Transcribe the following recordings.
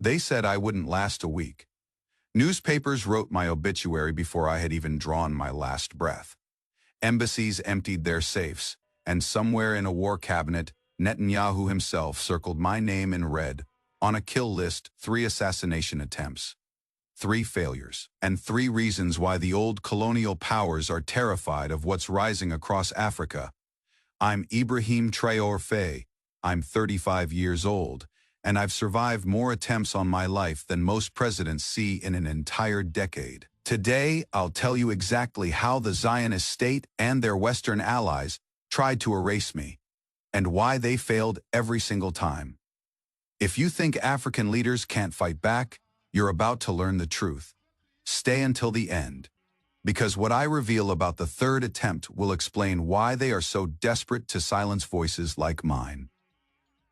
They said I wouldn't last a week. Newspapers wrote my obituary before I had even drawn my last breath. Embassies emptied their safes, and somewhere in a war cabinet, Netanyahu himself circled my name in red on a kill list: 3 assassination attempts, 3 failures, and 3 reasons why the old colonial powers are terrified of what's rising across Africa. I'm Ibrahim Traoré. I'm 35 years old, and I've survived more attempts on my life than most presidents see in an entire decade. Today, I'll tell you exactly how the Zionist state and their Western allies tried to erase me, and why they failed every single time. If you think African leaders can't fight back, you're about to learn the truth. Stay until the end, because what I reveal about the 3rd attempt will explain why they are so desperate to silence voices like mine.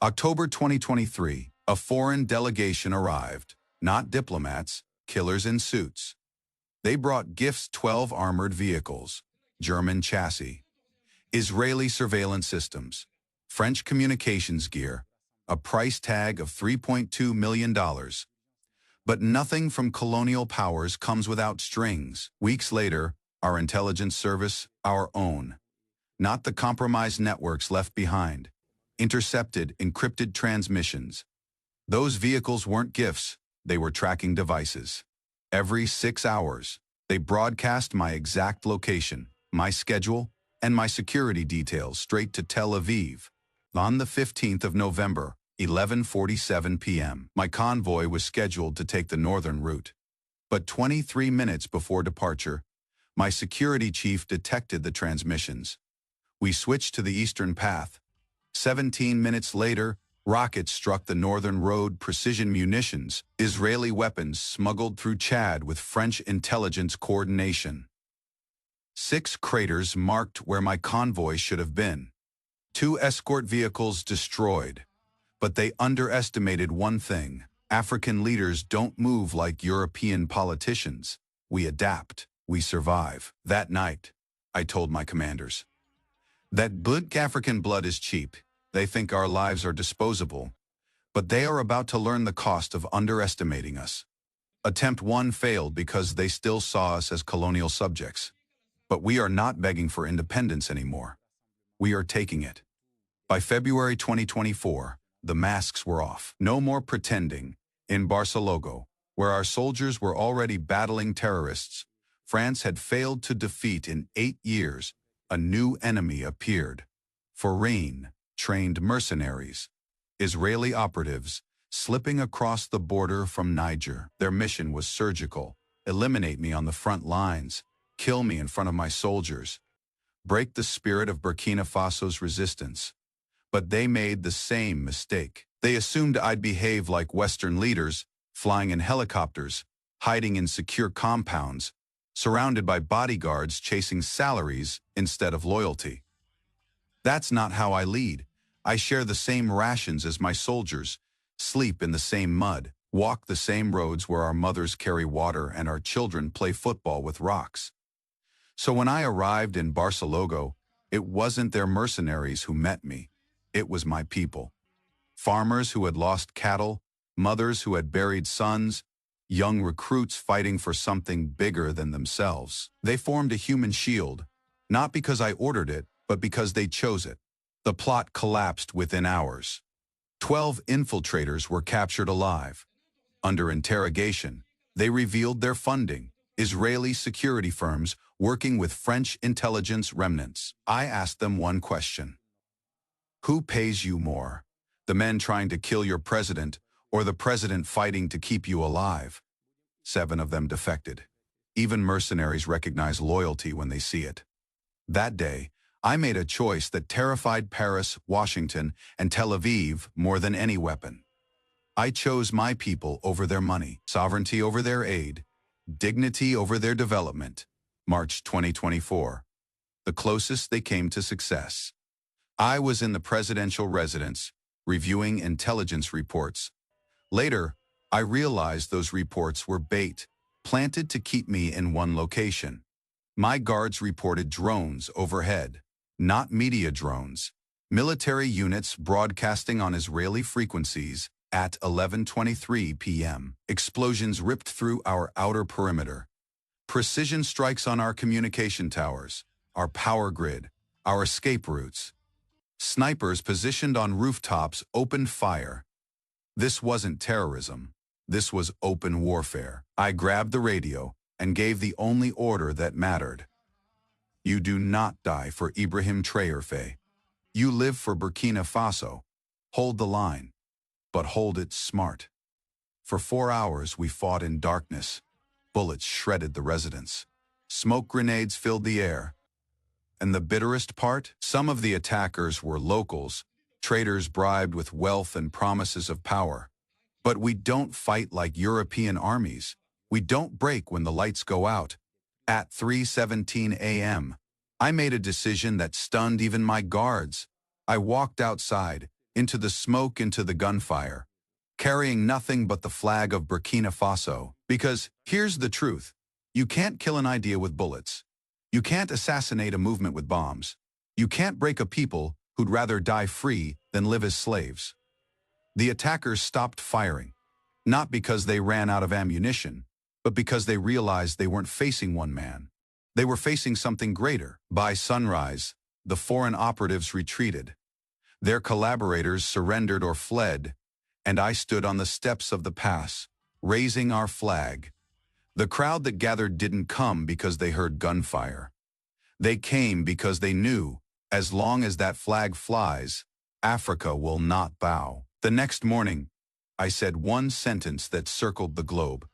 October 2023, a foreign delegation arrived. Not diplomats, killers in suits. They brought gifts: 12 armored vehicles, German chassis, Israeli surveillance systems, French communications gear, a price tag of $3.2 million. But nothing from colonial powers comes without strings. Weeks later, our intelligence service, our own, not the compromised networks left behind, intercepted encrypted transmissions. Those vehicles weren't gifts, they were tracking devices. Every 6 hours, they broadcast my exact location, my schedule, and my security details straight to Tel Aviv. On the 15th of November, 11:47 p.m., my convoy was scheduled to take the northern route. But 23 minutes before departure, my security chief detected the transmissions. We switched to the eastern path. 17 minutes later, rockets struck the northern road. Precision munitions, Israeli weapons smuggled through Chad with French intelligence coordination. 6 craters marked where my convoy should have been. 2 escort vehicles destroyed. But they underestimated one thing: African leaders don't move like European politicians. We adapt, we survive. That night, I told my commanders that African blood is cheap. They think our lives are disposable, but they are about to learn the cost of underestimating us. Attempt 1 failed because they still saw us as colonial subjects. But we are not begging for independence anymore. We are taking it. By February 2024, the masks were off. No more pretending. In Barcelona, where our soldiers were already battling terrorists France had failed to defeat in 8 years, a new enemy appeared. Foreign, trained mercenaries, Israeli operatives, slipping across the border from Niger. Their mission was surgical: eliminate me on the front lines, kill me in front of my soldiers, break the spirit of Burkina Faso's resistance. But they made the same mistake. They assumed I'd behave like Western leaders, flying in helicopters, hiding in secure compounds, surrounded by bodyguards chasing salaries instead of loyalty. That's not how I lead. I share the same rations as my soldiers, sleep in the same mud, walk the same roads where our mothers carry water and our children play football with rocks. So when I arrived in Barcelona, it wasn't their mercenaries who met me. It was my people. Farmers who had lost cattle, mothers who had buried sons, young recruits fighting for something bigger than themselves. They formed a human shield, not because I ordered it, but because they chose it. The plot collapsed within hours. 12 infiltrators were captured alive. Under interrogation, they revealed their funding: Israeli security firms working with French intelligence remnants. I asked them one question: who pays you more? The men trying to kill your president, or the president fighting to keep you alive? 7 of them defected. Even mercenaries recognize loyalty when they see it. That day, I made a choice that terrified Paris, Washington, and Tel Aviv more than any weapon. I chose my people over their money, sovereignty over their aid, dignity over their development. March 2024. The closest they came to success. I was in the presidential residence, reviewing intelligence reports. Later, I realized those reports were bait, planted to keep me in one location. My guards reported drones overhead, not media drones, military units broadcasting on Israeli frequencies At 11:23 p.m., explosions ripped through our outer perimeter. Precision strikes on our communication towers, our power grid, our escape routes. Snipers positioned on rooftops opened fire. This wasn't terrorism. This was open warfare. I grabbed the radio and gave the only order that mattered. You do not die for Ibrahim Traoré. You live for Burkina Faso. Hold the line, but hold it smart. For 4 hours we fought in darkness. Bullets shredded the residents. Smoke grenades filled the air. And the bitterest part? Some of the attackers were locals, traitors bribed with wealth and promises of power. But we don't fight like European armies. We don't break when the lights go out. At 3:17 a.m., I made a decision that stunned even my guards. I walked outside, into the smoke, into the gunfire, carrying nothing but the flag of Burkina Faso. Because here's the truth. You can't kill an idea with bullets. You can't assassinate a movement with bombs. You can't break a people who'd rather die free than live as slaves. The attackers stopped firing, not because they ran out of ammunition, but because they realized they weren't facing one man. They were facing something greater. By sunrise, the foreign operatives retreated. Their collaborators surrendered or fled, and I stood on the steps of the pass, raising our flag. The crowd that gathered didn't come because they heard gunfire. They came because they knew, as long as that flag flies, Africa will not bow. The next morning, I said one sentence that circled the globe.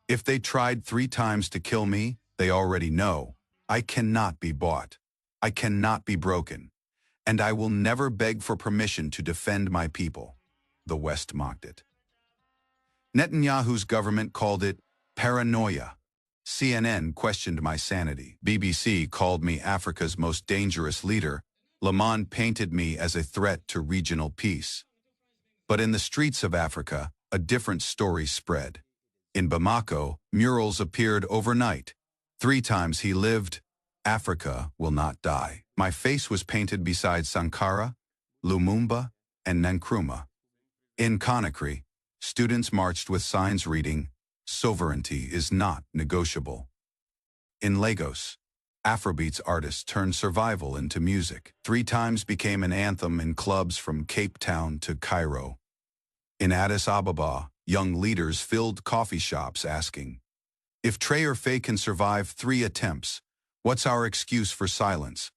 If they tried 3 times to kill me, they already know. I cannot be bought. I cannot be broken. And I will never beg for permission to defend my people. The West mocked it. Netanyahu's government called it paranoia. CNN questioned my sanity. BBC called me Africa's most dangerous leader. Le Monde painted me as a threat to regional peace. But in the streets of Africa, a different story spread. In Bamako, murals appeared overnight. 3 times he lived. Africa will not die. My face was painted beside Sankara, Lumumba, and Nkrumah. In Conakry, students marched with signs reading, "Sovereignty is not negotiable." In Lagos, Afrobeats artists turned survival into music. 3 times became an anthem in clubs from Cape Town to Cairo. In Addis Ababa, young leaders filled coffee shops asking, "If Traoré can survive 3 attempts, what's our excuse for silence?"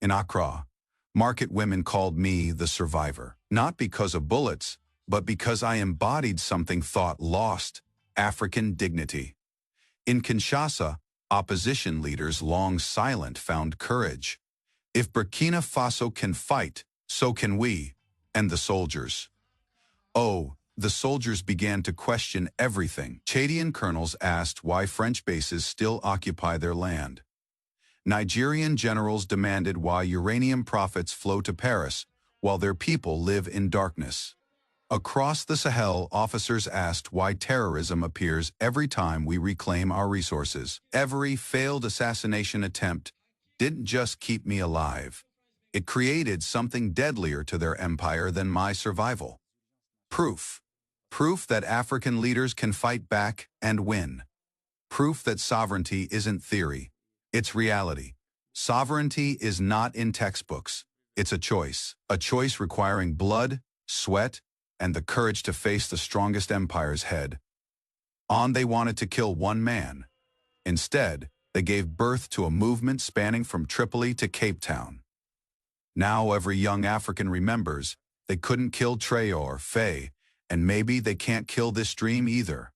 In Accra, market women called me the survivor, not because of bullets, but because I embodied something thought lost: African dignity. In Kinshasa, opposition leaders long silent found courage. If Burkina Faso can fight, so can we, and the soldiers. Oh, the soldiers began to question everything. Chadian colonels asked why French bases still occupy their land. Nigerian generals demanded why uranium profits flow to Paris while their people live in darkness. Across the Sahel, officers asked why terrorism appears every time we reclaim our resources. Every failed assassination attempt didn't just keep me alive. It created something deadlier to their empire than my survival. Proof. Proof that African leaders can fight back and win. Proof that sovereignty isn't theory. It's reality. Sovereignty is not in textbooks. It's a choice requiring blood, sweat, and the courage to face the strongest empire's head. They wanted to kill one man. Instead, they gave birth to a movement spanning from Tripoli to Cape Town. Now every young African remembers they couldn't kill Traoré, and maybe they can't kill this dream either.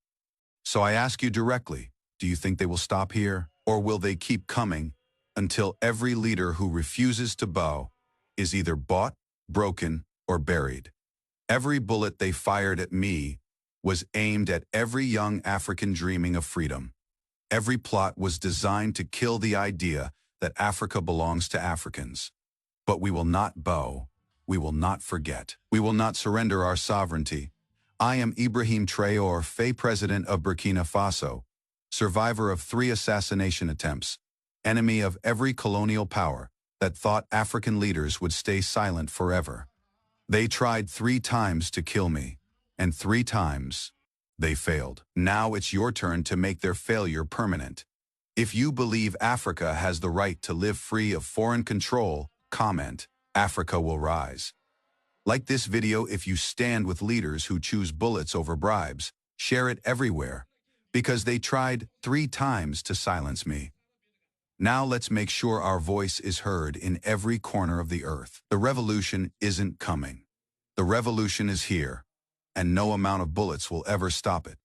So I ask you directly, do you think they will stop here? Or will they keep coming until every leader who refuses to bow is either bought, broken, or buried? Every bullet they fired at me was aimed at every young African dreaming of freedom. Every plot was designed to kill the idea that Africa belongs to Africans. But we will not bow. We will not forget. We will not surrender our sovereignty. I am Ibrahim Traoré, President of Burkina Faso, survivor of 3 assassination attempts, enemy of every colonial power that thought African leaders would stay silent forever. They tried 3 times to kill me. And 3 times, they failed. Now it's your turn to make their failure permanent. If you believe Africa has the right to live free of foreign control, comment, Africa will rise. Like this video if you stand with leaders who choose bullets over bribes. Share it everywhere, because they tried 3 times to silence me. Now let's make sure our voice is heard in every corner of the earth. The revolution isn't coming. The revolution is here, and no amount of bullets will ever stop it.